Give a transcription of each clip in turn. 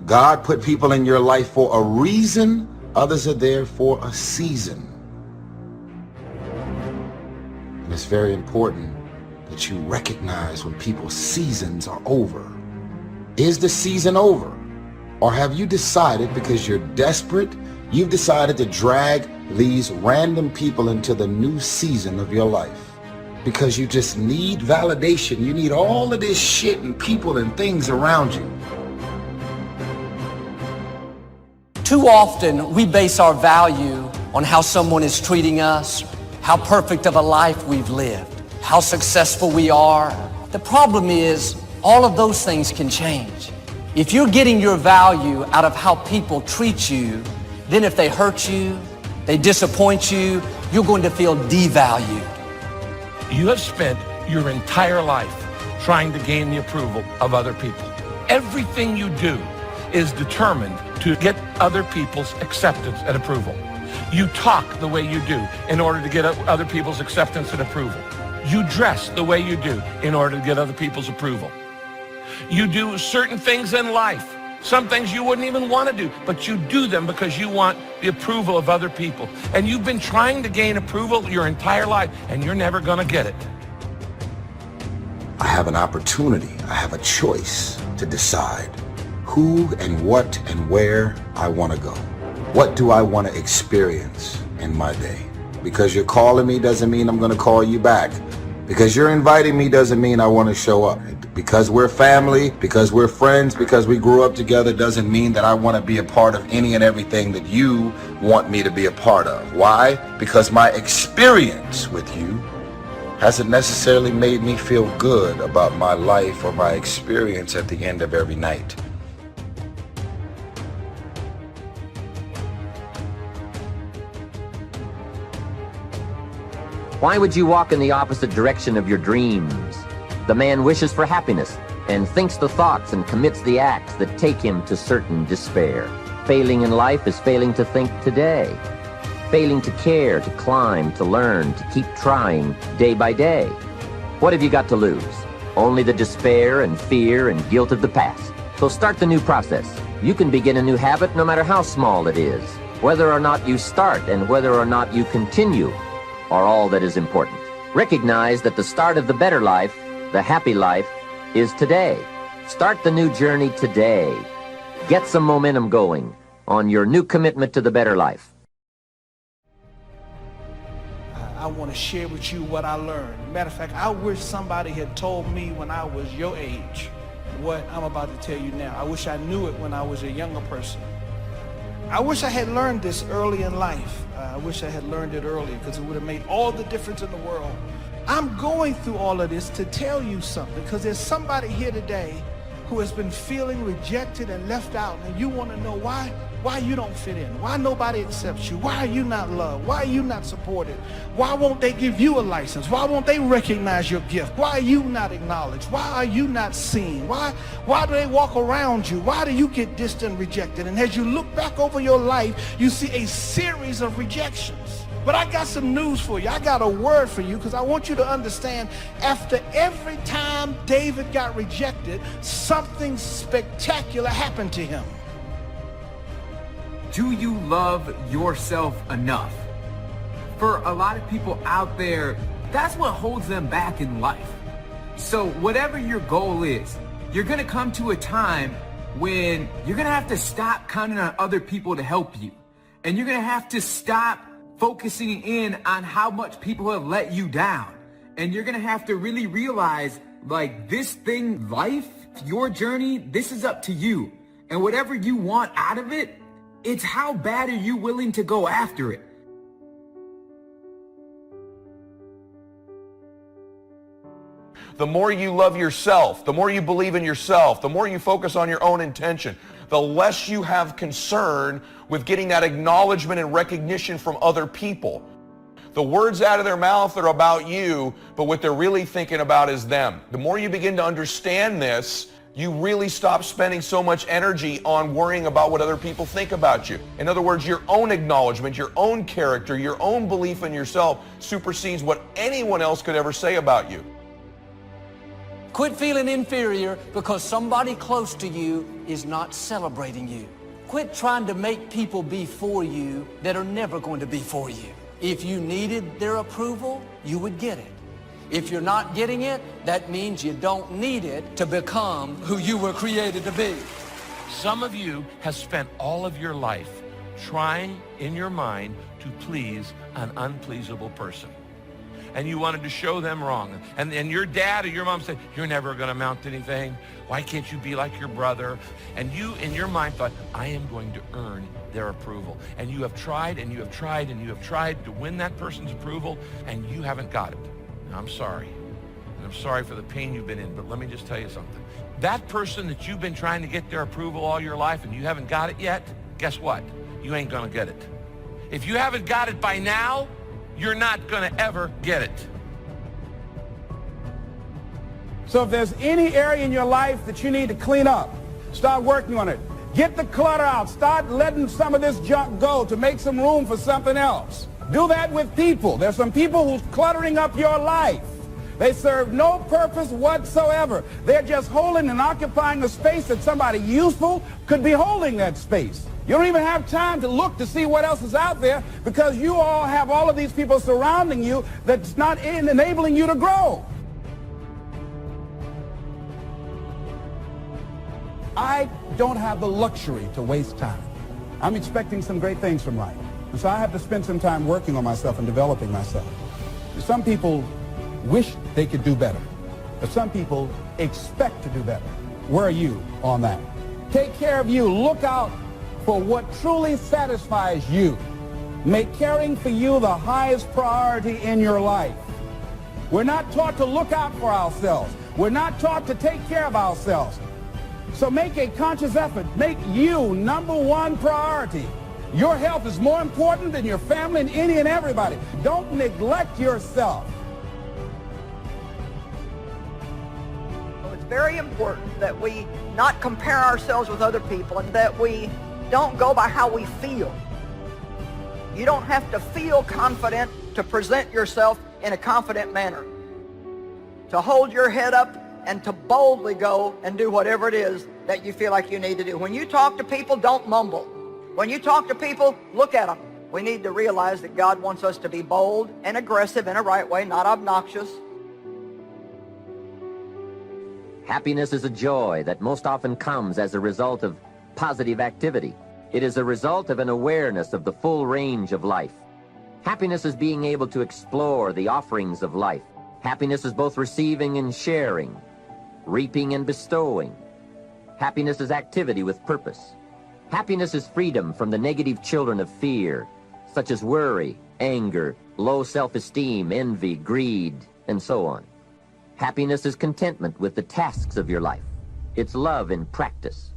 God put people in your life for a reason. Others are there for a season. And it's very important that you recognize when people's seasons are over. Is the season over? Or have you decided, because you're desperate, you've decided to drag these random people into the new season of your life? Because you just need validation. You need all of this shit and people and things around you. Too often, we base our value on how someone is treating us, how perfect of a life we've lived, how successful we are. The problem is, all of those things can change. If you're getting your value out of how people treat you, then if they hurt you, they disappoint you, you're going to feel devalued. You have spent your entire life trying to gain the approval of other people. Everything you do is determined to get other people's acceptance and approval. You talk the way you do in order to get other people's acceptance and approval. You dress the way you do in order to get other people's approval. You do certain things in life, some things you wouldn't even want to do, but you do them because you want the approval of other people. And you've been trying to gain approval your entire life, and you're never going to get it. I have an opportunity. I have a choice to decide who and what and where I want to go. What do I want to experience in my day? Because you're calling me doesn't mean I'm going to call you back. Because you're inviting me doesn't mean I want to show up. Because we're family, because we're friends, because we grew up together doesn't mean that I want to be a part of any and everything that you want me to be a part of. Why? Because my experience with you hasn't necessarily made me feel good about my life or my experience at the end of every night. Why would you walk in the opposite direction of your dreams? The man wishes for happiness and thinks the thoughts and commits the acts that take him to certain despair. Failing in life is failing to think today. Failing to care, to climb, to learn, to keep trying day by day. What have you got to lose? Only the despair and fear and guilt of the past. So start the new process. You can begin a new habit no matter how small it is. Whether or not you start and whether or not you continue are all that is important. Recognize that the start of the better life, the happy life, is today. Start the new journey today. Get some momentum going on your new commitment to the better life. I want to share with you what I learned. Matter of fact, I wish somebody had told me when I was your age what I'm about to tell you now. I wish I knew it when I was a younger person. I wish I had learned this early in life. I wish I had learned it early because it would have made all the difference in the world. I'm going through all of this to tell you something because there's somebody here today who has been feeling rejected and left out, and you want to know why you don't fit in, why nobody accepts you, why are you not loved, why are you not supported, why won't they give you a license, why won't they recognize your gift, why are you not acknowledged, why are you not seen, why do they walk around you, why do you get distant, rejected? And as you look back over your life, you see a series of rejections. But I got some news for you. I got a word for you because I want you to understand, after every time David got rejected, something spectacular happened to him. Do you love yourself enough? For a lot of people out there, that's what holds them back in life. So whatever your goal is, you're going to come to a time when you're going to have to stop counting on other people to help you. And you're going to have to stop focusing in on how much people have let you down. And you're going to have to really realize, like, this thing, life, your journey, this is up to you. And whatever you want out of it, it's how bad are you willing to go after it. The more you love yourself, the more you believe in yourself, the more you focus on your own intention, the less you have concern with getting that acknowledgement and recognition from other people. The words out of their mouth are about you, but what they're really thinking about is them. The more you begin to understand this, You really stop spending so much energy on worrying about what other people think about you. In other words, your own acknowledgement, your own character, your own belief in yourself supersedes what anyone else could ever say about you. Quit feeling inferior because somebody close to you is not celebrating you. Quit trying to make people be for you that are never going to be for you. If you needed their approval, you would get it. If you're not getting it, that means you don't need it to become who you were created to be. Some of you have spent all of your life trying in your mind to please an unpleasable person. And you wanted to show them wrong. And your dad or your mom said, you're never going to amount to anything. Why can't you be like your brother? And you, in your mind, thought, I am going to earn their approval. And you have tried and you have tried and you have tried to win that person's approval, and you haven't got it. And I'm sorry. And I'm sorry for the pain you've been in, but let me just tell you something. That person that you've been trying to get their approval all your life and you haven't got it yet, guess what? You ain't going to get it. If you haven't got it by now, you're not going to ever get it. So if there's any area in your life that you need to clean up, start working on it. Get the clutter out. Start letting some of this junk go to make some room for something else. Do that with people. There's some people who's cluttering up your life. They serve no purpose whatsoever. They're just holding and occupying a space that somebody useful could be holding that space. You don't even have time to look to see what else is out there because you all have all of these people surrounding you that's not enabling you to grow. I don't have the luxury to waste time. I'm expecting some great things from life. And so I have to spend some time working on myself and developing myself. Some people wish they could do better, but some people expect to do better. Where are you on that? Take care of you. Look out for what truly satisfies you. Make caring for you the highest priority in your life. We're not taught to look out for ourselves. We're not taught to take care of ourselves. So make a conscious effort. Make you number one priority. Your health is more important than your family and any and everybody. Don't neglect yourself. It's very important that we not compare ourselves with other people and that we don't go by how we feel. You don't have to feel confident to present yourself in a confident manner. To hold your head up and to boldly go and do whatever it is that you feel like you need to do. When you talk to people, don't mumble. When you talk to people, look at them. We need to realize that God wants us to be bold and aggressive in a right way, not obnoxious. Happiness is a joy that most often comes as a result of positive activity. It is a result of an awareness of the full range of life. Happiness is being able to explore the offerings of life. Happiness is both receiving and sharing, reaping and bestowing. Happiness is activity with purpose. Happiness is freedom from the negative children of fear, such as worry, anger, low self-esteem, envy, greed, and so on. Happiness is contentment with the tasks of your life. It's love in practice.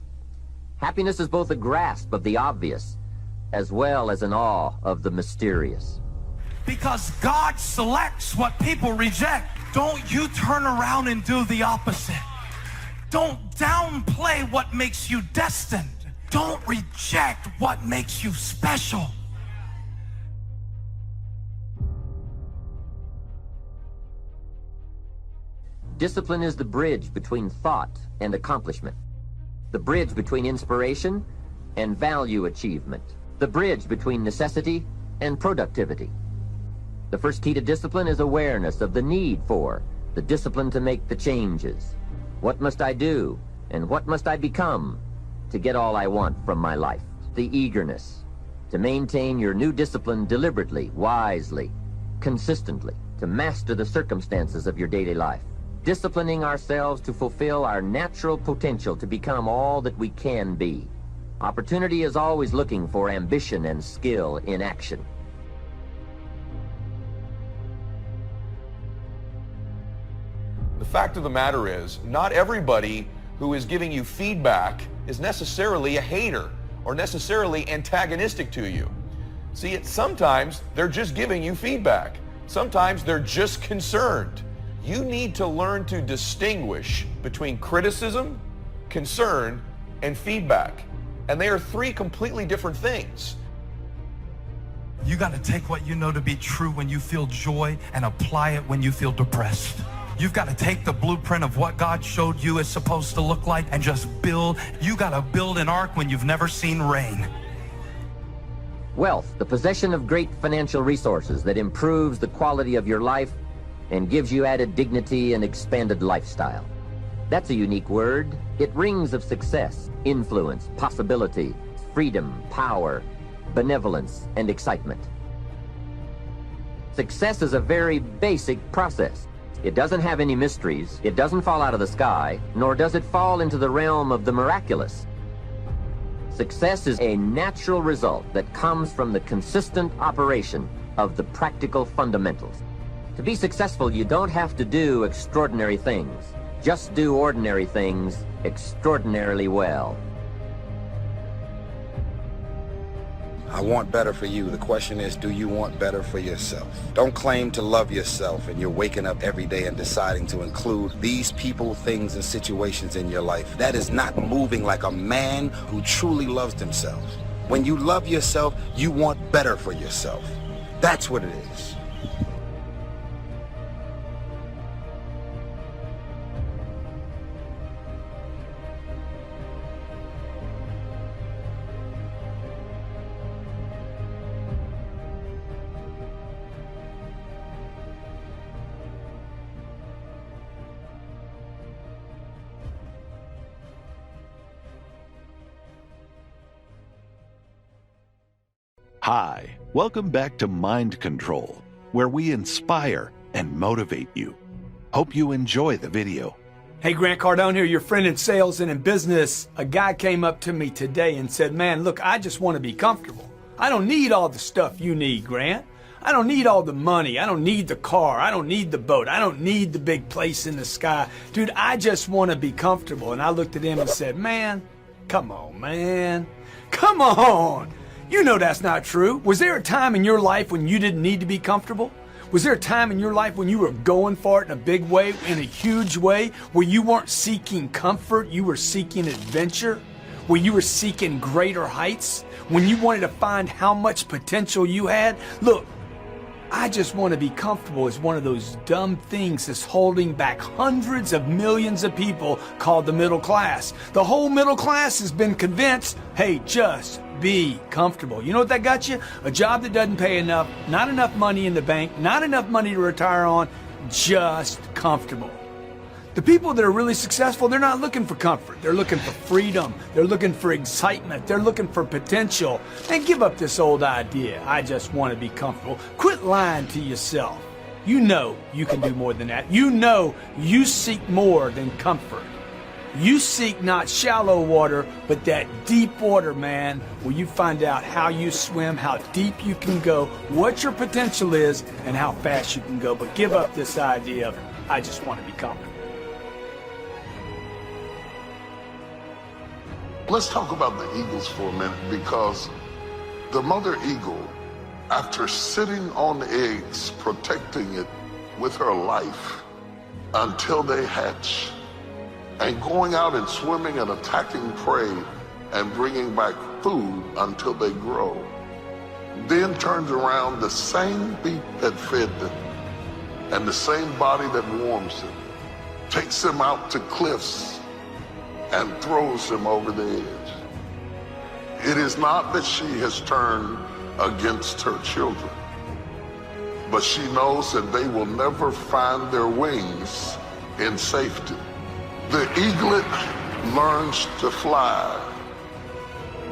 Happiness is both a grasp of the obvious as well as an awe of the mysterious. Because God selects what people reject. Don't you turn around and do the opposite. Don't downplay what makes you destined. Don't reject what makes you special. Discipline is the bridge between thought and accomplishment, the bridge between inspiration and value achievement, the bridge between necessity and productivity. The first key to discipline is awareness of the need for the discipline to make the changes. What must I do and what must I become to get all I want from my life? The eagerness to maintain your new discipline deliberately, wisely, consistently, to master the circumstances of your daily life. Disciplining ourselves to fulfill our natural potential to become all that we can be. Opportunity is always looking for ambition and skill in action. The fact of the matter is, not everybody who is giving you feedback is necessarily a hater or necessarily antagonistic to you. See, sometimes they're just giving you feedback. Sometimes they're just concerned. You need to learn to distinguish between criticism concern, and feedback. And they are three completely different things. You got to take what you know to be true when you feel joy and apply it when you feel depressed. You've got to take the blueprint of what God showed you is supposed to look like and just build. You got to build an ark when you've never seen rain. Wealth, the possession of great financial resources that improves the quality of your life and gives you added dignity and expanded lifestyle. That's a unique word. It rings of success, influence, possibility, freedom, power, benevolence, and excitement. Success is a very basic process. It doesn't have any mysteries, it doesn't fall out of the sky, nor does it fall into the realm of the miraculous. Success is a natural result that comes from the consistent operation of the practical fundamentals. To be successful, you don't have to do extraordinary things. Just do ordinary things extraordinarily well. I want better for you. The question is, do you want better for yourself? Don't claim to love yourself and you're waking up every day and deciding to include these people, things, and situations in your life. That is not moving like a man who truly loves himself. When you love yourself, you want better for yourself. That's what it is. Hi, welcome back to Mind Control, where we inspire and motivate you. Hope you enjoy the video. Hey, Grant Cardone here, your friend in sales and in business. A guy came up to me today and said, man, look, I just want to be comfortable. I don't need all the stuff you need, Grant. I don't need all the money. I don't need the car. I don't need the boat. I don't need the big place in the sky. Dude, I just want to be comfortable. And I looked at him and said, man, come on, man. Come on. You know that's not true. Was there a time in your life when you didn't need to be comfortable? Was there a time in your life when you were going for it in a big way, in a huge way, where you weren't seeking comfort, you were seeking adventure? Where you were seeking greater heights? When you wanted to find how much potential you had? Look, I just want to be comfortable is one of those dumb things that's holding back hundreds of millions of people called the middle class. The whole middle class has been convinced, hey, just be comfortable. You know what that got you? A job that doesn't pay enough, not enough money in the bank, not enough money to retire on, just comfortable. The people that are really successful, they're not looking for comfort. They're looking for freedom. They're looking for excitement. They're looking for potential. And give up this old idea, I just want to be comfortable. Quit lying to yourself. You know you can do more than that. You know you seek more than comfort. You seek not shallow water, but that deep water, man, where you find out how you swim, how deep you can go, what your potential is, and how fast you can go. But give up this idea of, I just want to be comfortable. Let's talk about the eagles for a minute, because the mother eagle, after sitting on eggs, protecting it with her life until they hatch, and going out and swimming and attacking prey and bringing back food until they grow, then turns around, the same beak that fed them and the same body that warms them takes them out to cliffs and throws them over the edge. It is not that she has turned against her children, but she knows that they will never find their wings in safety. The eaglet learns to fly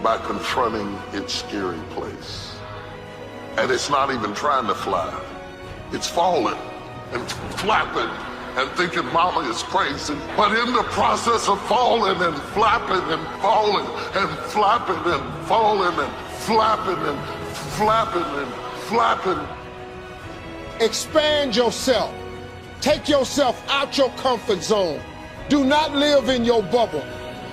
by confronting its scary place. And it's not even trying to fly. It's falling and flapping and thinking mama is crazy. But in the process of falling and flapping and falling and flapping and falling and flapping and flapping and flapping. Expand yourself. Take yourself out your comfort zone. Do not live in your bubble.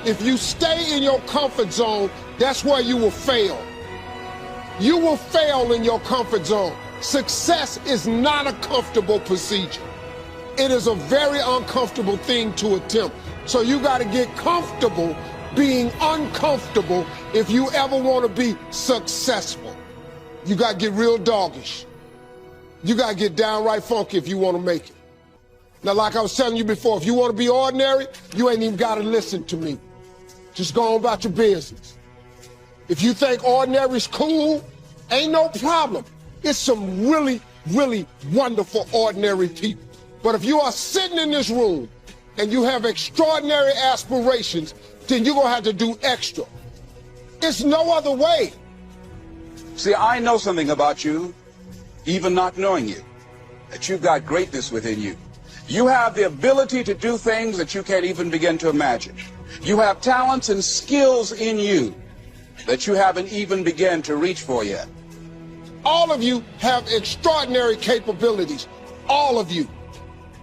If you stay in your comfort zone, that's where you will fail. You will fail in your comfort zone. Success is not a comfortable procedure. It is a very uncomfortable thing to attempt. So you got to get comfortable being uncomfortable if you ever want to be successful. You got to get real doggish. You got to get downright funky if you want to make it. Now, like I was telling you before, if you want to be ordinary, you ain't even got to listen to me. Just go on about your business. If you think ordinary is cool, ain't no problem. It's some really, really wonderful ordinary people. But if you are sitting in this room and you have extraordinary aspirations, then you're going to have to do extra. It's no other way. See, I know something about you, even not knowing you, that you've got greatness within you. You have the ability to do things that you can't even begin to imagine. You have talents and skills in you that you haven't even begun to reach for yet. All of you have extraordinary capabilities. All of you.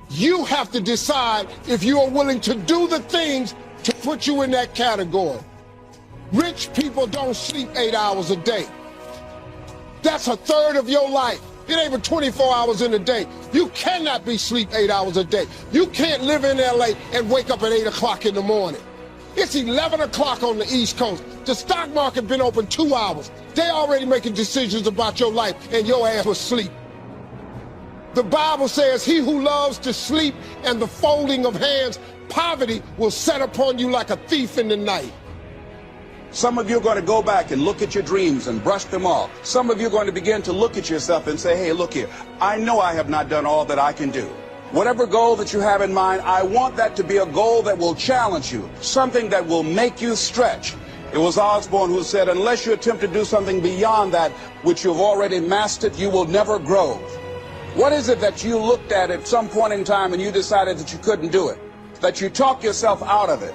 You have to decide if you are willing to do the things to put you in that category. Rich people don't sleep 8 hours a day. That's a third of your life. It ain't but 24 hours in a day. You cannot be sleep 8 hours a day. You can't live in LA and wake up at 8 o'clock in the morning. It's 11 o'clock on the East Coast. The stock market been open 2 hours. They already making decisions about your life and your ass was asleep. The Bible says, he who loves to sleep and the folding of hands, poverty will set upon you like a thief in the night. Some of you are going to go back and look at your dreams and brush them off. Some of you are going to begin to look at yourself and say, hey, look here, I know I have not done all that I can do. Whatever goal that you have in mind, I want that to be a goal that will challenge you, something that will make you stretch. It was Osborne who said, unless you attempt to do something beyond that which you've already mastered, you will never grow. What is it that you looked at some point in time and you decided that you couldn't do it? That you talk yourself out of it?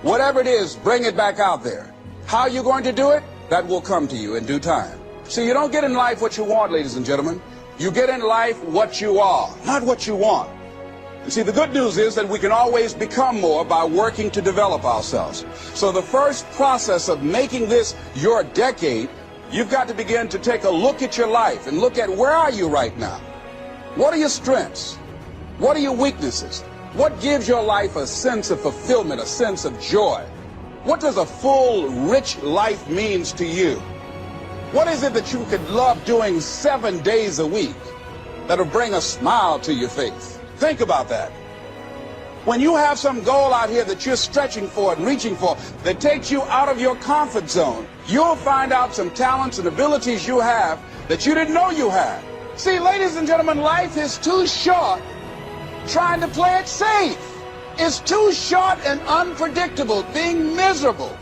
Whatever it is, bring it back out there. How are you going to do it? That will come to you in due time. See, you don't get in life what you want, ladies and gentlemen. You get in life what you are, not what you want. And see, the good news is that we can always become more by working to develop ourselves. So the first process of making this your decade, you've got to begin to take a look at your life and look at where are you right now? What are your strengths? What are your weaknesses? What gives your life a sense of fulfillment, a sense of joy? What does a full, rich life means to you? What is it that you could love doing 7 days a week that'll bring a smile to your face? Think about that. When you have some goal out here that you're stretching for and reaching for that takes you out of your comfort zone, you'll find out some talents and abilities you have that you didn't know you had. See, ladies and gentlemen, life is too short trying to play it safe. It's too short and unpredictable, being miserable.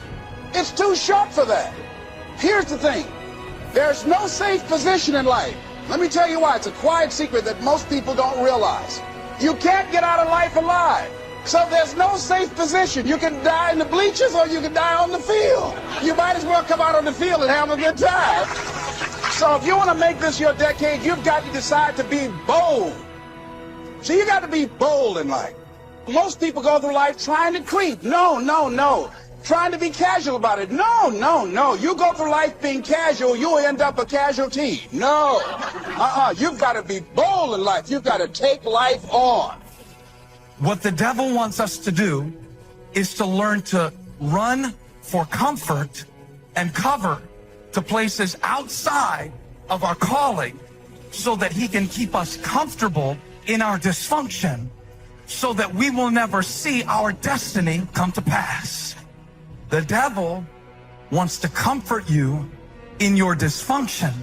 It's too short for that. Here's the thing. There's no safe position in life. Let me tell you why. It's a quiet secret that most people don't realize. You can't get out of life alive. So there's no safe position. You can die in the bleachers or you can die on the field. You might as well come out on the field and have a good time. So if you want to make this your decade, you've got to decide to be bold. So you got to be bold in life. Most people go through life trying to creep. No. Trying to be casual about it. No. You go through life being casual, you'll end up a casualty. No. You've got to be bold in life. You've got to take life on. What the devil wants us to do is to learn to run for comfort and cover to places outside of our calling so that he can keep us comfortable in our dysfunction, so that we will never see our destiny come to pass. The devil wants to comfort you in your dysfunction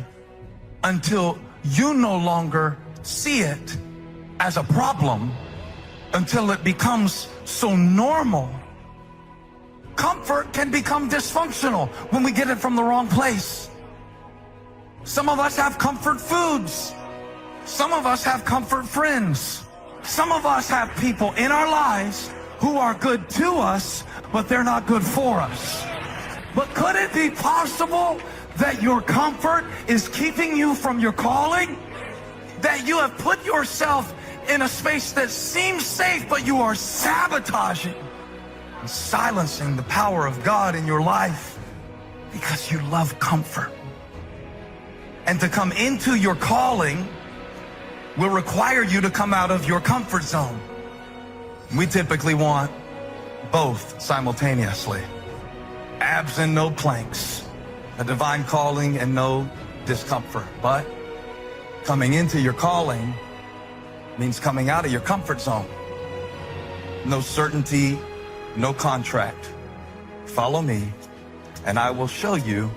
until you no longer see it as a problem, until it becomes so normal. Comfort can become dysfunctional when we get it from the wrong place. Some of us have comfort foods. Some of us have comfort friends. Some of us have people in our lives who are good to us, but they're not good for us. But could it be possible that your comfort is keeping you from your calling? That you have put yourself in a space that seems safe, but you are sabotaging and silencing the power of God in your life because you love comfort. And to come into your calling will require you to come out of your comfort zone. We typically want both simultaneously. Abs and no planks, a divine calling and no discomfort. But coming into your calling means coming out of your comfort zone. No certainty, no contract. Follow me, and I will show you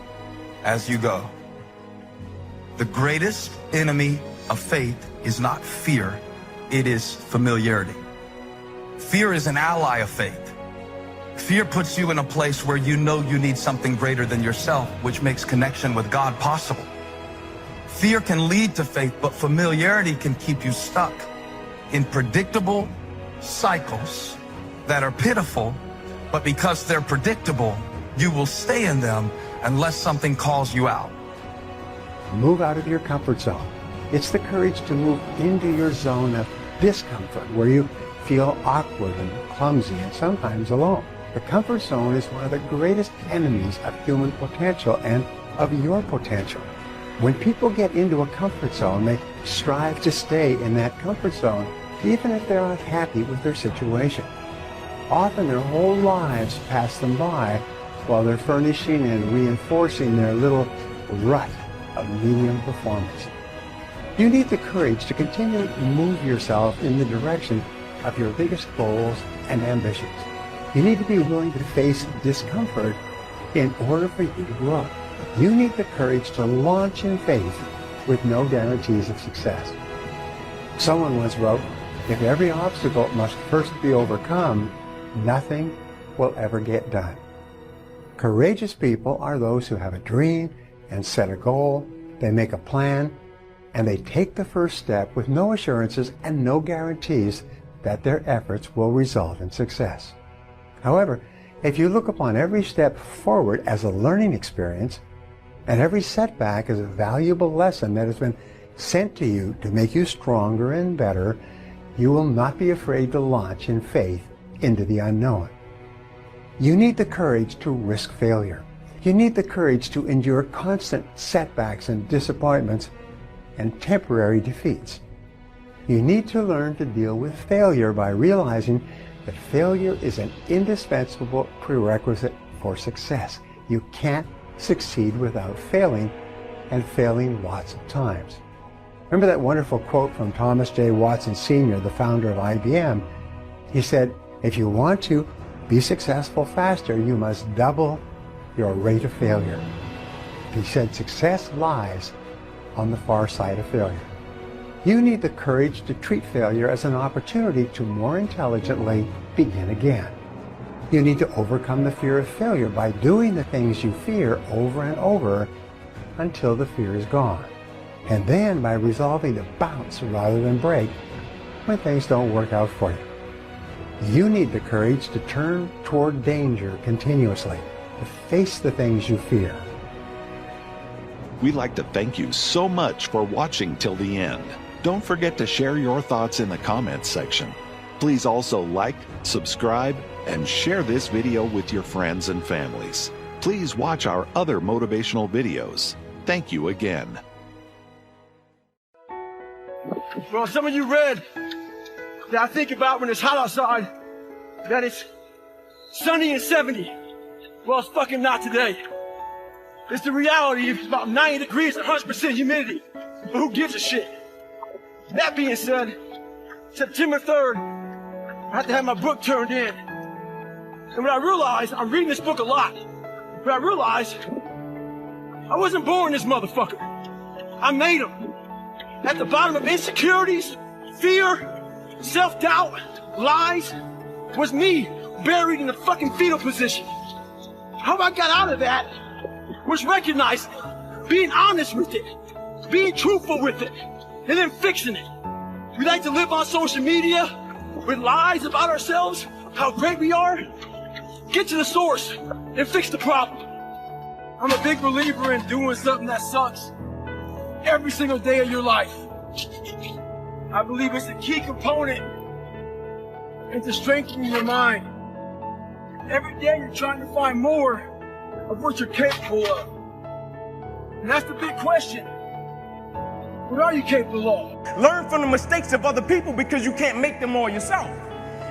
as you go. The greatest enemy of faith is not fear, it is familiarity. Fear is an ally of faith. Fear puts you in a place where you know you need something greater than yourself, which makes connection with God possible. Fear can lead to faith, but familiarity can keep you stuck in predictable cycles that are pitiful, but because they're predictable, you will stay in them unless something calls you out. Move out of your comfort zone. It's the courage to move into your zone of discomfort, where you feel awkward and clumsy and sometimes alone. The comfort zone is one of the greatest enemies of human potential and of your potential. When people get into a comfort zone, they strive to stay in that comfort zone, even if they're not happy with their situation. Often their whole lives pass them by while they're furnishing and reinforcing their little rut of medium performance. You need the courage to continue to move yourself in the direction of your biggest goals and ambitions. You need to be willing to face discomfort in order for you to grow. You need the courage to launch in faith with no guarantees of success. Someone once wrote, if every obstacle must first be overcome, nothing will ever get done. Courageous people are those who have a dream and set a goal, they make a plan, and they take the first step with no assurances and no guarantees that their efforts will result in success. However, if you look upon every step forward as a learning experience, and every setback as a valuable lesson that has been sent to you to make you stronger and better, you will not be afraid to launch in faith into the unknown. You need the courage to risk failure. You need the courage to endure constant setbacks and disappointments and temporary defeats. You need to learn to deal with failure by realizing that failure is an indispensable prerequisite for success. You can't succeed without failing, and failing lots of times. Remember that wonderful quote from Thomas J. Watson Sr., the founder of IBM? He said, if you want to be successful faster, you must double your rate of failure. He said success lies on the far side of failure. You need the courage to treat failure as an opportunity to more intelligently begin again. You need to overcome the fear of failure by doing the things you fear over and over until the fear is gone. And then by resolving to bounce rather than break when things don't work out for you. You need the courage to turn toward danger continuously, to face the things you fear. We'd like to thank you so much for watching till the end. Don't forget to share your thoughts in the comments section. Please also like, subscribe, and share this video with your friends and families. Please watch our other motivational videos. Thank you again. Well, some of you read that I think about when it's hot outside, that it's sunny and 70. Well, it's fucking not today. It's the reality. It's about 90 degrees and 100% humidity. But who gives a shit? That being said, September 3rd, I had to have my book turned in. And when I realized, I'm reading this book a lot, but I realized I wasn't born this motherfucker. I made him. At the bottom of insecurities, fear, self-doubt, lies, was me buried in a fucking fetal position. How I got out of that was recognizing it, being honest with it, being truthful with it, and then fixing it. We like to live on social media with lies about ourselves, how great we are. Get to the source and fix the problem. I'm a big believer in doing something that sucks every single day of your life. I believe it's a key component into strengthening your mind. Every day you're trying to find more of what you're capable of. And that's the big question. What are you capable of? Learn from the mistakes of other people because you can't make them all yourself.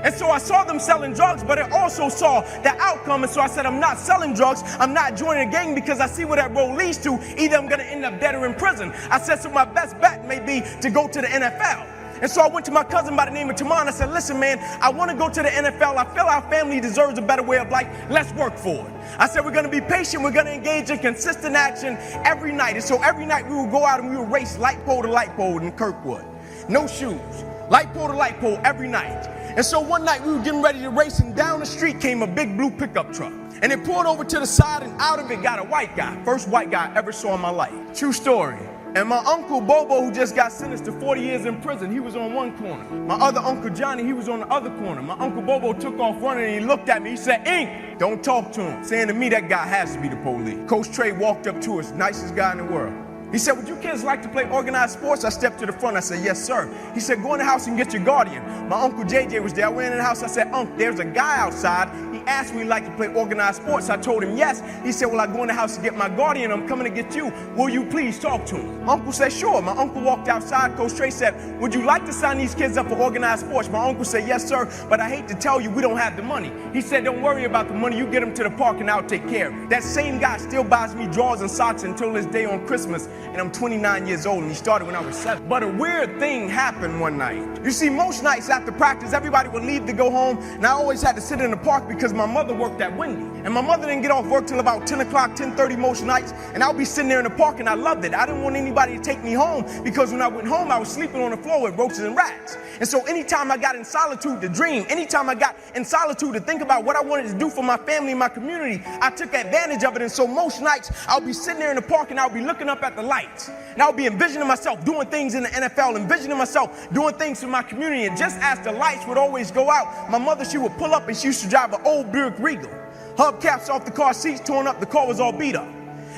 And so I saw them selling drugs, but I also saw the outcome. And so I said, I'm not selling drugs. I'm not joining a gang because I see where that road leads to. Either I'm going to end up dead or in prison. I said, so my best bet may be to go to the NFL. And so I went to my cousin by the name of Tamon. I said, listen, man, I want to go to the NFL. I feel our family deserves a better way of life. Let's work for it. I said, we're going to be patient. We're going to engage in consistent action every night. And so every night we would go out and we would race light pole to light pole in Kirkwood. No shoes. Light pole to light pole every night. And so one night we were getting ready to race, and down the street came a big blue pickup truck. And it pulled over to the side, and out of it got a white guy. First white guy I ever saw in my life. True story. And my uncle Bobo, who just got sentenced to 40 years in prison, he was on one corner. My other uncle Johnny, he was on the other corner. My uncle Bobo took off running, and he looked at me. He said, Ink, don't talk to him. Saying to me, that guy has to be the police. Coach Trey walked up to us, nicest guy in the world. He said, would you kids like to play organized sports? I stepped to the front. I said, yes, sir. He said, go in the house and get your guardian. My uncle JJ was there. I went in the house. I said, Unc, there's a guy outside. He asked me if he'd like to play organized sports. I told him yes. He said, well, I go in the house to get my guardian. I'm coming to get you. Will you please talk to him? Uncle said, sure. My uncle walked outside. Coach Trey said, would you like to sign these kids up for organized sports? My uncle said, yes, sir, but I hate to tell you, we don't have the money. He said, don't worry about the money. You get them to the park and I'll take care of it. That same guy still buys me drawers and socks until this day on Christmas, and I'm 29 years old, and he started when I was 7. But a weird thing happened one night. You see, most nights after practice, everybody would leave to go home, and I always had to sit in the park because my mother worked at Wendy. And my mother didn't get off work till about 10 o'clock, 10:30 most nights, and I would be sitting there in the park, and I loved it. I didn't want anybody to take me home because when I went home, I was sleeping on the floor with roaches and rats. And so anytime I got in solitude to dream, anytime I got in solitude to think about what I wanted to do for my family and my community, I took advantage of it. And so most nights, I'll be sitting there in the park, and I'll be looking up at the lights, and I'll be envisioning myself doing things in the NFL, envisioning myself doing things for my community. And just as the lights would always go out, my mother, she would pull up, and she used to drive an old Buick Regal. Hubcaps off the car seats torn up, the car was all beat up.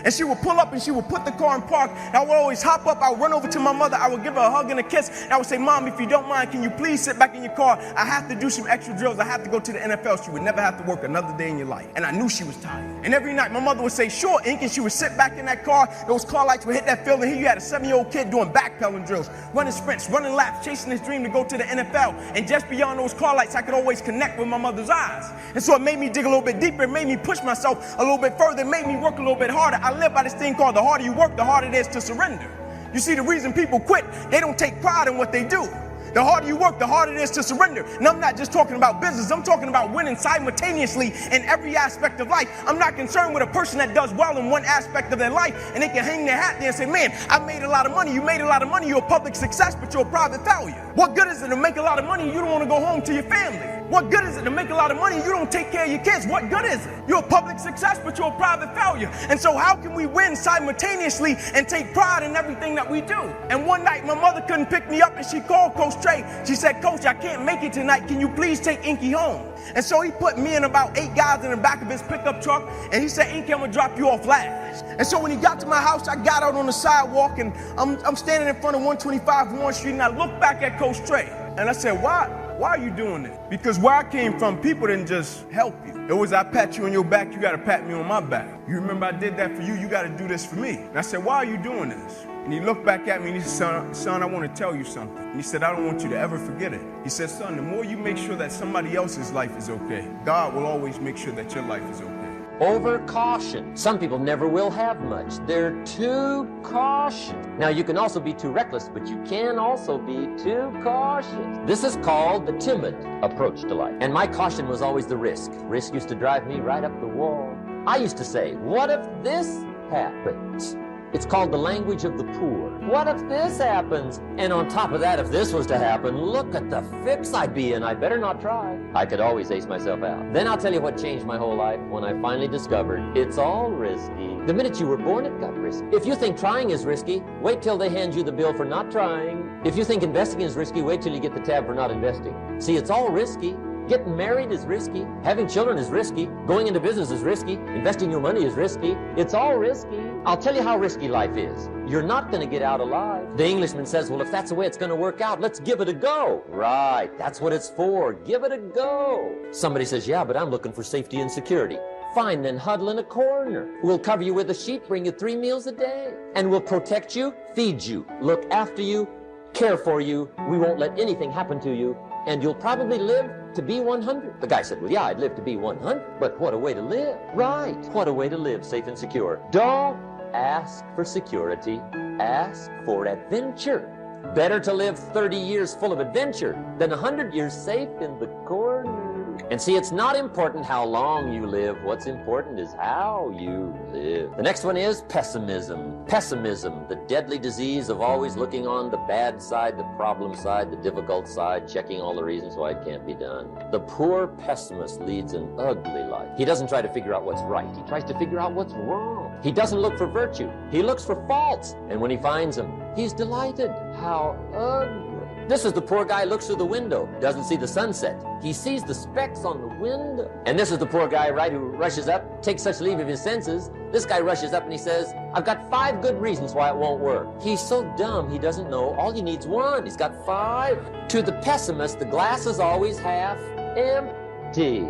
And she would pull up and she would put the car in park. And I would always hop up, I would run over to my mother, I would give her a hug and a kiss, and I would say, Mom, if you don't mind, can you please sit back in your car? I have to do some extra drills. I have to go to the NFL. She would never have to work another day in your life. And I knew she was tired. And every night my mother would say, sure, Ink, and she would sit back in that car. Those car lights would hit that field, and here you had a 7-year-old kid doing backpedaling drills, running sprints, running laps, chasing his dream to go to the NFL. And just beyond those car lights, I could always connect with my mother's eyes. And so it made me dig a little bit deeper. It made me push myself a little bit further. It made me work a little bit harder. I live by this thing called the harder you work, the harder it is to surrender. You see, the reason people quit, they don't take pride in what they do. The harder you work, the harder it is to surrender. And I'm not just talking about business. I'm talking about winning simultaneously in every aspect of life. I'm not concerned with a person that does well in one aspect of their life and they can hang their hat there and say, man, I made a lot of money. You made a lot of money. You're a public success, but you're a private failure. What good is it to make a lot of money and you don't want to go home to your family? What good is it to make a lot of money and you don't take care of your kids? What good is it? You're a public success, but you're a private failure. And so how can we win simultaneously and take pride in everything that we do? And one night my mother couldn't pick me up, and she called Coach Trey. She said, Coach, I can't make it tonight. Can you please take Inky home? And so he put me and about 8 guys in the back of his pickup truck, and he said, Inky, I'm gonna drop you off last. And so when he got to my house, I got out on the sidewalk, and I'm standing in front of 125 Warren Street, and I looked back at Coach Trey, and I said, why are you doing this? Because where I came from, people didn't just help you. It was, I pat you on your back, you gotta pat me on my back. You remember I did that for you, you gotta do this for me. And I said, why are you doing this? And he looked back at me and he said, son, I want to tell you something. And he said, I don't want you to ever forget it. He said, son, the more you make sure that somebody else's life is okay, God will always make sure that your life is okay. Over caution. Some people never will have much. They're too cautious. Now, you can also be too reckless, but you can also be too cautious. This is called the timid approach to life. And my caution was always the risk. Risk used to drive me right up the wall. I used to say, what if this happens? It's called the language of the poor. What if this happens? And on top of that, if this was to happen, look at the fix I'd be in. I'd better not try. I could always ace myself out. Then I'll tell you what changed my whole life when I finally discovered it's all risky. The minute you were born, it got risky. If you think trying is risky, wait till they hand you the bill for not trying. If you think investing is risky, wait till you get the tab for not investing. See, it's all risky. Getting married is risky. Having children is risky. Going into business is risky. Investing your money is risky. It's all risky. I'll tell you how risky life is. You're not going to get out alive. The Englishman says, well, if that's the way it's going to work out, let's give it a go. Right, that's what it's for. Give it a go. Somebody says, yeah, but I'm looking for safety and security. Fine, then huddle in a corner. We'll cover you with a sheet, bring you 3 meals a day. And we'll protect you, feed you, look after you, care for you. We won't let anything happen to you. and you'll probably live to be 100. The guy said, well, yeah, I'd live to be 100, but what a way to live. Right, what a way to live safe and secure. Don't ask for security, ask for adventure. Better to live 30 years full of adventure than 100 years safe in the corner. And see, it's not important how long you live. What's important is how you live. The next one is pessimism. Pessimism, the deadly disease of always looking on the bad side, the problem side, the difficult side, checking all the reasons why it can't be done. The poor pessimist leads an ugly life. He doesn't try to figure out what's right. He tries to figure out what's wrong. He doesn't look for virtue. He looks for faults. And when he finds them, he's delighted. How ugly. This is the poor guy who looks through the window, doesn't see the sunset. He sees the specks on the window. And this is the poor guy, right, who rushes up, takes such leave of his senses. This guy rushes up and he says, I've got 5 good reasons why it won't work. He's so dumb he doesn't know all he needs 1. He's got 5. To the pessimist, the glass is always half empty.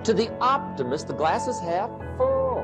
To the optimist, the glass is half full.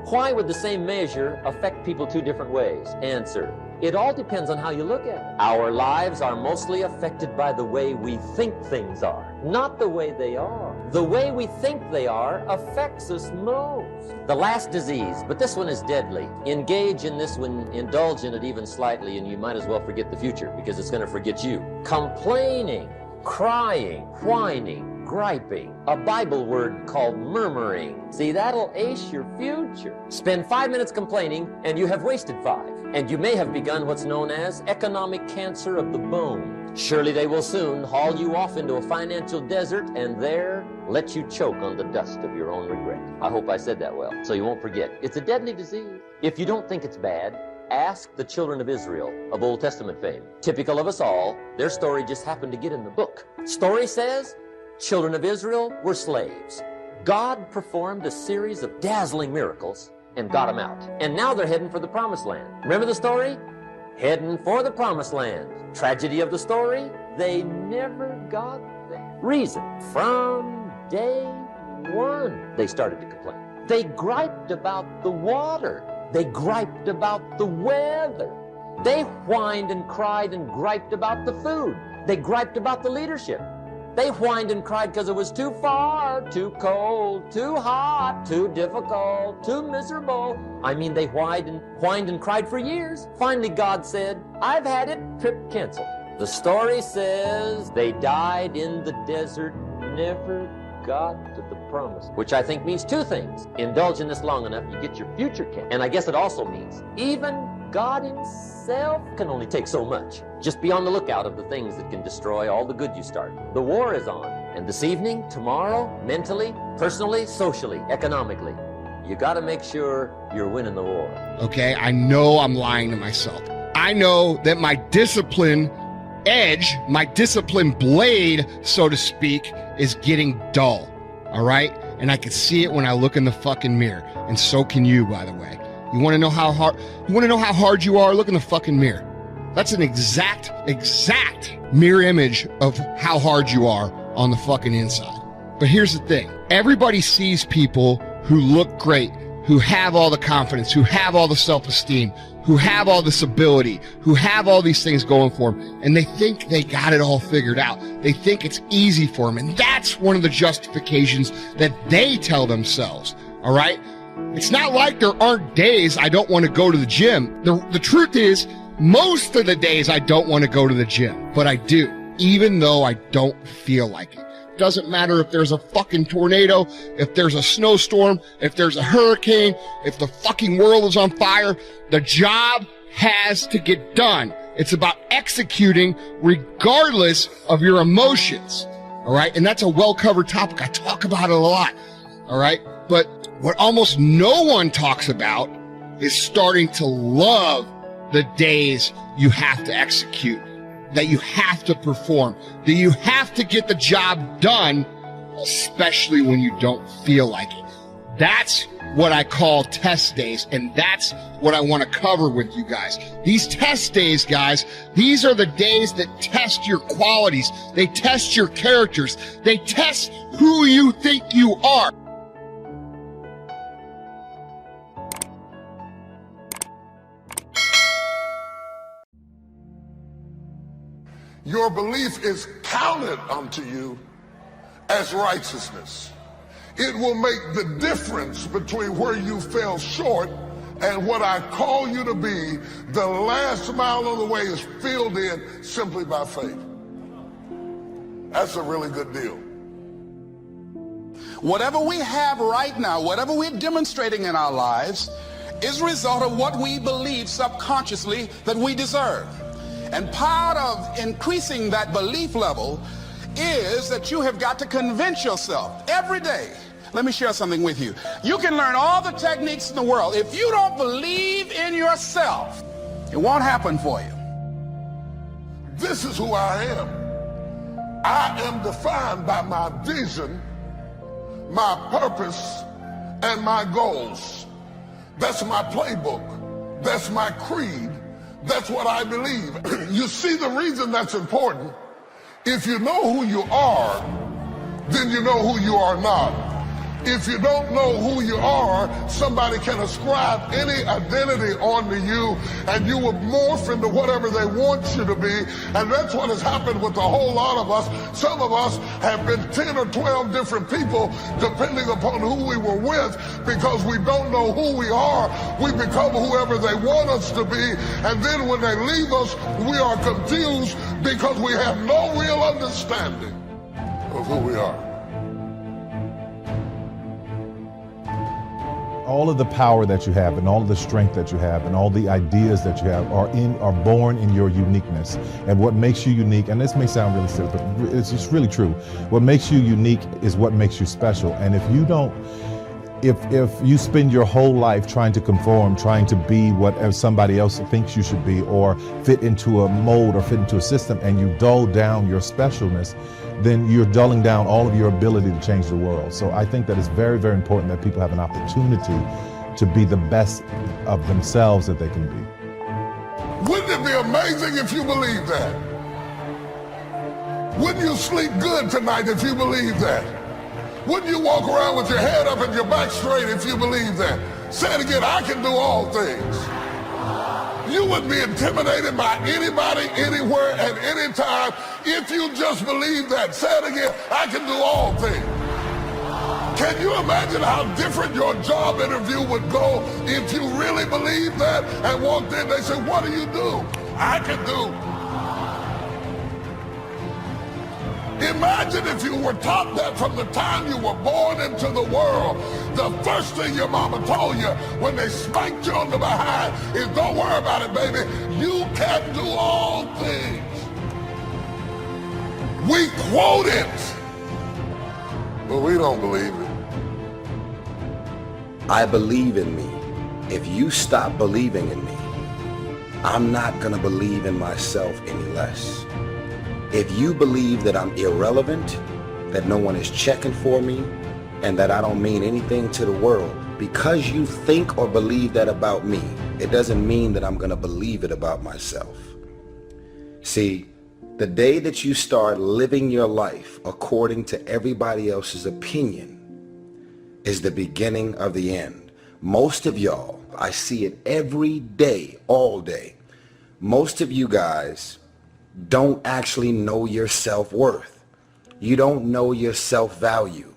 Why would the same measure affect people 2 different ways? Answer. It all depends on how you look at it. Our lives are mostly affected by the way we think things are, not the way they are. The way we think they are affects us most. The last disease, but this one is deadly. Engage in this one, indulge in it even slightly, and you might as well forget the future because it's going to forget you. Complaining, crying, whining, griping, a Bible word called murmuring. See, that'll ace your future. Spend 5 minutes complaining and you have wasted 5. And you may have begun what's known as economic cancer of the bone. Surely they will soon haul you off into a financial desert and there let you choke on the dust of your own regret. I hope I said that well, so you won't forget. It's a deadly disease. If you don't think it's bad, ask the children of Israel of Old Testament fame. Typical of us all, their story just happened to get in the book. Story says, children of Israel were slaves. God performed a series of dazzling miracles and got them out. And now they're heading for the promised land. Remember the story? Heading for the promised land. Tragedy of the story, they never got there. Reason, from day 1, they started to complain. They griped about the water. They griped about the weather. They whined and cried and griped about the food. They griped about the leadership. They whined and cried because it was too far, too cold, too hot, too difficult, too miserable. I mean, they whined and cried for years. Finally, God said, I've had it, trip canceled. The story says they died in the desert, never got to the promise, which I think means 2 things. Indulge in this long enough, you get your future canceled. And I guess it also means even God himself can only take so much. Just be on the lookout of the things that can destroy all the good you start. The war is on. And this evening, tomorrow, mentally, personally, socially, economically, you got to make sure you're winning the war. Okay, I know I'm lying to myself. I know that my discipline edge, my discipline blade, so to speak, is getting dull. All right? And I can see it when I look in the fucking mirror. And so can you, by the way. You want to know how hard you are? Look in the fucking mirror. That's an exact mirror image of how hard you are on the fucking inside. But here's the thing. Everybody sees people who look great, who have all the confidence, who have all the self-esteem, who have all this ability, who have all these things going for them, and they think they got it all figured out. They think it's easy for them, and that's one of the justifications that they tell themselves, all right? It's not like there aren't days I don't want to go to the gym. The truth is, most of the days I don't want to go to the gym, but I do, even though I don't feel like it. Doesn't matter if there's a fucking tornado, if there's a snowstorm, if there's a hurricane, if the fucking world is on fire, the job has to get done. It's about executing regardless of your emotions. All right. And that's a well-covered topic. I talk about it a lot. All right. But what almost no one talks about is starting to love the days you have to execute, that you have to perform, that you have to get the job done, especially when you don't feel like it. That's what I call test days, and that's what I want to cover with you guys. These test days, guys, these are the days that test your qualities. They test your characters. They test who you think you are. your belief is counted unto you as righteousness. It will make the difference between where you fell short and what I call you to be. The last mile of the way is filled in simply by faith. That's a really good deal. Whatever we have right now, whatever we're demonstrating in our lives, is a result of what we believe subconsciously that we deserve. And part of increasing that belief level is that you have got to convince yourself every day. Let me share something with you. You can learn all the techniques in the world. If you don't believe in yourself, it won't happen for you. This is who I am. I am defined by my vision, my purpose, and my goals. That's my playbook. That's my creed. That's what I believe. You see, the reason that's important, if you know who you are, then you know who you are not. If you don't know who you are, somebody can ascribe any identity onto you and you will morph into whatever they want you to be. And that's what has happened with a whole lot of us. Some of us have been 10 or 12 different people depending upon who we were with, because we don't know who we are. We become whoever they want us to be. And then when they leave us, we are confused because we have no real understanding of who we are. All of the power that you have and all of the strength that you have and all the ideas that you have are born in your uniqueness. And what makes you unique, and this may sound really silly, but it's just really true. What makes you unique is what makes you special. And if you don't, if you spend your whole life trying to conform, trying to be what somebody else thinks you should be, or fit into a mold or fit into a system, and you dull down your specialness, then you're dulling down all of your ability to change the world. So I think that it's very, very important that people have an opportunity to be the best of themselves that they can be. Wouldn't it be amazing if you believe that? Wouldn't you sleep good tonight if you believe that? Wouldn't you walk around with your head up and your back straight if you believe that? Say it again, I can do all things. You wouldn't be intimidated by anybody, anywhere, at any time if you just believe that. Say it again, I can do all things. Can you imagine how different your job interview would go if you really believed that and walked in, they said, what do you do? I can do. Imagine if you were taught that from the time you were born into the world. The first thing your mama told you when they spanked you on the behind is, don't worry about it, baby. You can do all things. We quote it, but we don't believe it. I believe in me. If you stop believing in me, I'm not gonna believe in myself any less. If you believe that I'm irrelevant, that no one is checking for me, and that I don't mean anything to the world, because you think or believe that about me, it doesn't mean that I'm gonna believe it about myself. See, the day that you start living your life according to everybody else's opinion is the beginning of the end. Most of y'all, I see it every day, all day. Most of you guys don't actually know your self-worth. You don't know your self-value.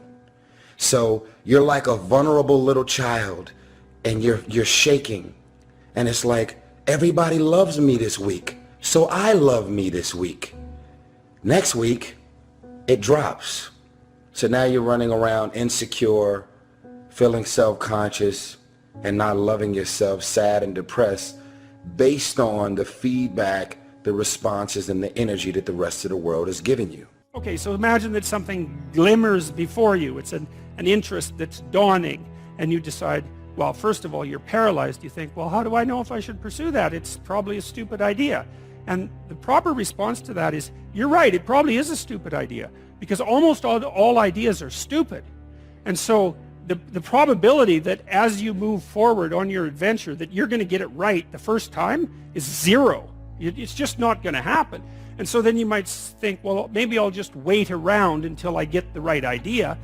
So you're like a vulnerable little child and you're shaking. And it's like, everybody loves me this week, so I love me this week. Next week, it drops. So now you're running around insecure, feeling self-conscious, and not loving yourself, sad and depressed, based on the feedback, the responses, and the energy that the rest of the world is giving you. Okay, so imagine that something glimmers before you. It's an interest that's dawning, and you decide, well, first of all, you're paralyzed. You think, well, how do I know if I should pursue that? It's probably a stupid idea. And the proper response to that is, you're right, it probably is a stupid idea, because almost all ideas are stupid. And so the probability that as you move forward on your adventure that you're going to get it right the first time is zero. It's just not going to happen. And so then you might think, well, maybe I'll just wait around until I get the right idea,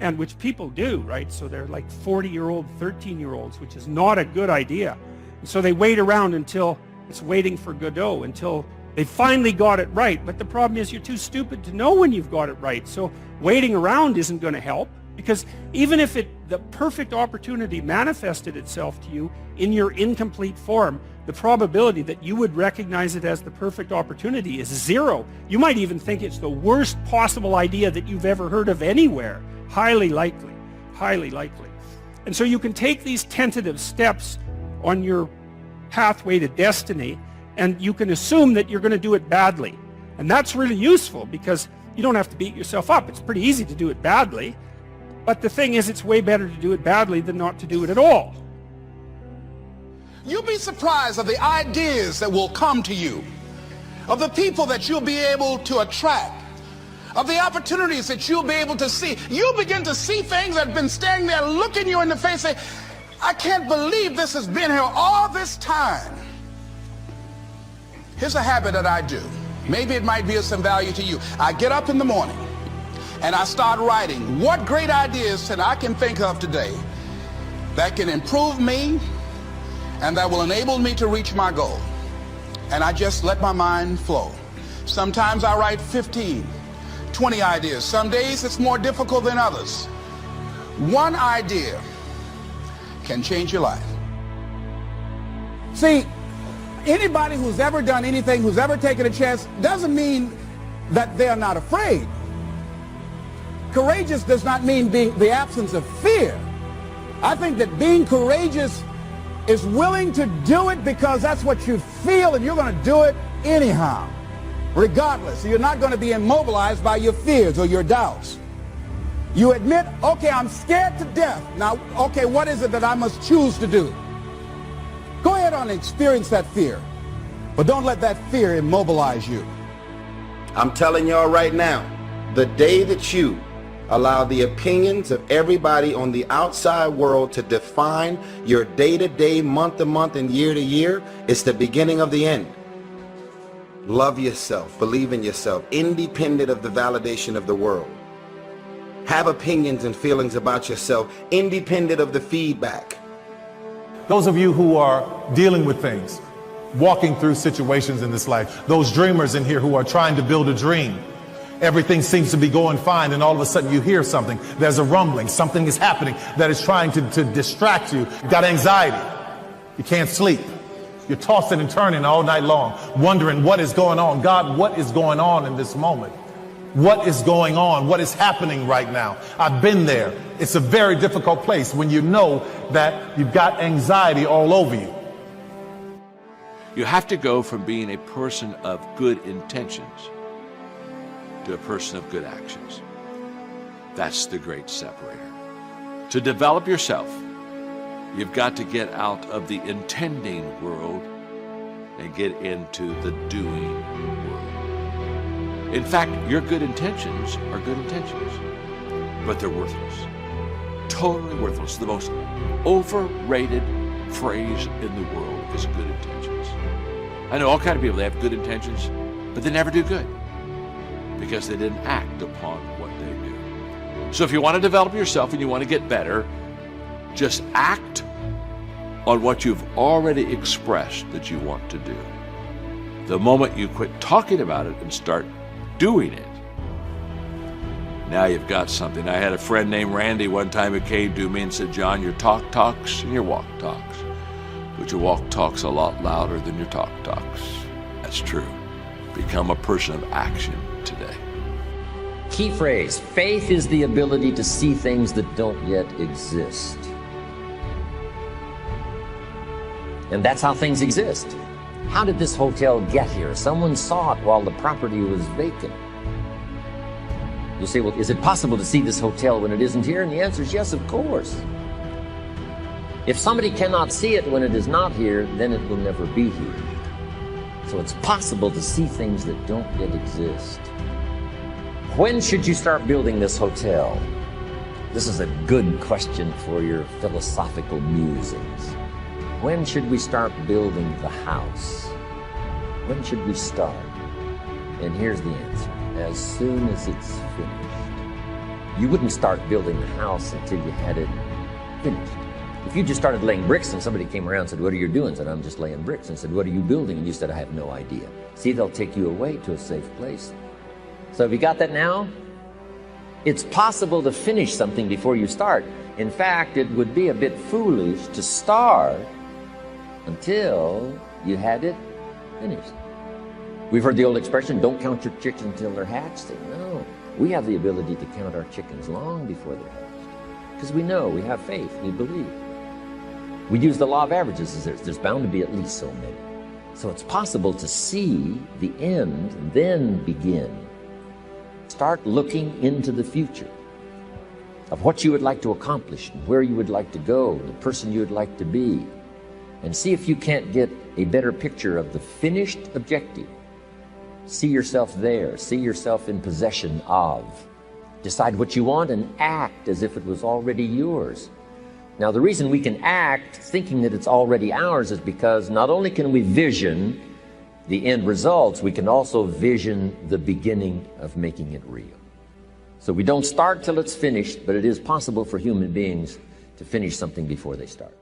and which people do, right? So they're like 40-year-old, 13-year-olds, which is not a good idea. And so they wait around until it's waiting for Godot, until They finally got it right, but the problem is you're too stupid to know when you've got it right. So waiting around isn't going to help, because even if the perfect opportunity manifested itself to you in your incomplete form, the probability that you would recognize it as the perfect opportunity is zero. You might even think it's the worst possible idea that you've ever heard of anywhere. Highly likely, highly likely. And so you can take these tentative steps on your pathway to destiny, and you can assume that you're going to do it badly. And that's really useful, because you don't have to beat yourself up. It's pretty easy to do it badly. But the thing is, it's way better to do it badly than not to do it at all. You'll be surprised of the ideas that will come to you, of the people that you'll be able to attract, of the opportunities that you'll be able to see. You'll begin to see things that have been standing there looking you in the face, say, I can't believe this has been here all this time. Here's a habit that I do. Maybe it might be of some value to you. I get up in the morning and I start writing what great ideas that I can think of today that can improve me and that will enable me to reach my goal. And I just let my mind flow. Sometimes I write 15, 20 ideas. Some days it's more difficult than others. One idea can change your life. See, anybody who's ever done anything, who's ever taken a chance, doesn't mean that they're not afraid. Courageous does not mean being the absence of fear. I think that being courageous is willing to do it because that's what you feel, and you're going to do it anyhow, regardless. So you're not going to be immobilized by your fears or your doubts. You admit, okay, I'm scared to death. Now, okay, what is it that I must choose to do? Go ahead and experience that fear, but don't let that fear immobilize you. I'm telling y'all right now, the day that you allow the opinions of everybody on the outside world to define your day-to-day, month-to-month, and year-to-year, it's the beginning of the end. Love yourself, believe in yourself, independent of the validation of the world. Have opinions and feelings about yourself, independent of the feedback. Those of you who are dealing with things, walking through situations in this life, those dreamers in here who are trying to build a dream, everything seems to be going fine, and all of a sudden you hear something. There's a rumbling. Something is happening that is trying to distract you. You've got anxiety. You can't sleep. You're tossing and turning all night long, wondering what is going on. God, what is going on in this moment? What is going on? What is happening right now? I've been there. It's a very difficult place when you know that you've got anxiety all over you. You have to go from being a person of good intentions to a person of good actions. That's the great separator. To develop yourself, you've got to get out of the intending world and get into the doing world. In fact, your good intentions are good intentions, but they're worthless. Totally worthless. The most overrated phrase in the world is good intentions. I know all kinds of people, they have good intentions, but they never do good, because they didn't act upon what they do. So if you want to develop yourself and you want to get better, just act on what you've already expressed that you want to do. The moment you quit talking about it and start doing it, now you've got something. I had a friend named Randy one time who came to me and said, John, your talk talks and your walk talks, but your walk talks a lot louder than your talk talks. That's true. Become a person of action today. Key phrase: faith is the ability to see things that don't yet exist. And that's how things exist. How did this hotel get here? Someone saw it while the property was vacant. You'll say, well, is it possible to see this hotel when it isn't here? And the answer is yes, of course. If somebody cannot see it when it is not here, then it will never be here. So it's possible to see things that don't yet exist. When should you start building this hotel? This is a good question for your philosophical musings. When should we start building the house? When should we start? And here's the answer: as soon as it's finished. You wouldn't start building the house until you had it finished. If you just started laying bricks and somebody came around and said, what are you doing? I said, I'm just laying bricks. And said, what are you building? And you said, I have no idea. See, they'll take you away to a safe place. So have you got that now? It's possible to finish something before you start. In fact, it would be a bit foolish to start until you had it finished. We've heard the old expression, don't count your chickens until they're hatched. No, we have the ability to count our chickens long before they're hatched. Because we know, we have faith, we believe. We use the law of averages. There's bound to be at least so many. So it's possible to see the end and then begin. Start looking into the future of what you would like to accomplish, and where you would like to go, the person you would like to be, and see if you can't get a better picture of the finished objective. See yourself there, see yourself in possession of. Decide what you want and act as if it was already yours. Now, the reason we can act thinking that it's already ours is because not only can we vision the end results, we can also vision the beginning of making it real. So we don't start till it's finished, but it is possible for human beings to finish something before they start.